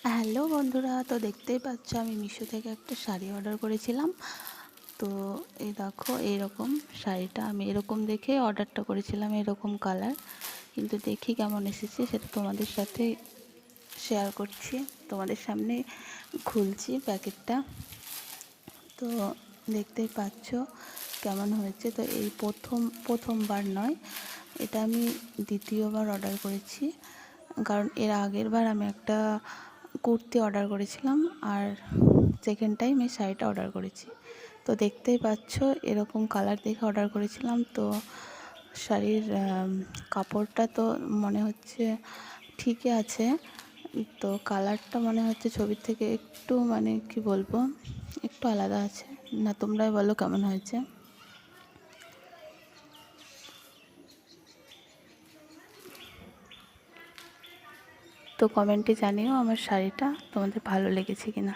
Hello বন্ধুরা, তো দেখতেই পাচ্ছ আমি মিশো থেকে একটা শাড়ি অর্ডার করেছিলাম। তো এই দেখো এইরকম শাড়িটা আমি এরকম দেখে অর্ডারটা করেছিলাম, এরকম কালার। কিন্তু দেখি কেমন এসেছে সেটা তোমাদের সাথে শেয়ার করছি। তোমাদের সামনে খুলছি প্যাকেটটা। তো দেখতেই পাচ্ছ কেমন হয়েছে। তো এই প্রথমবার নয়, এটা আমি দ্বিতীয়বার অর্ডার করেছি। কারণ এর আগের বার আমি একটা কুর্তি অর্ডার করেছিলাম, আর সেকেন্ড টাইম এই শাড়িটা অর্ডার করেছি। তো দেখতেই পাচ্ছ এরকম কালার দেখে অর্ডার করেছিলাম। তো শাড়ির কাপড়টা তো মনে হচ্ছে ঠিকই আছে, তো কালারটা মনে হচ্ছে ছবির থেকে একটু মানে কি বলবো, একটু আলাদা আছে। না তোমরাই বলো কেমন হয়েছে। তো কমেন্টে জানিও আমার শাড়িটা তোমাদের ভালো লেগেছে কিনা।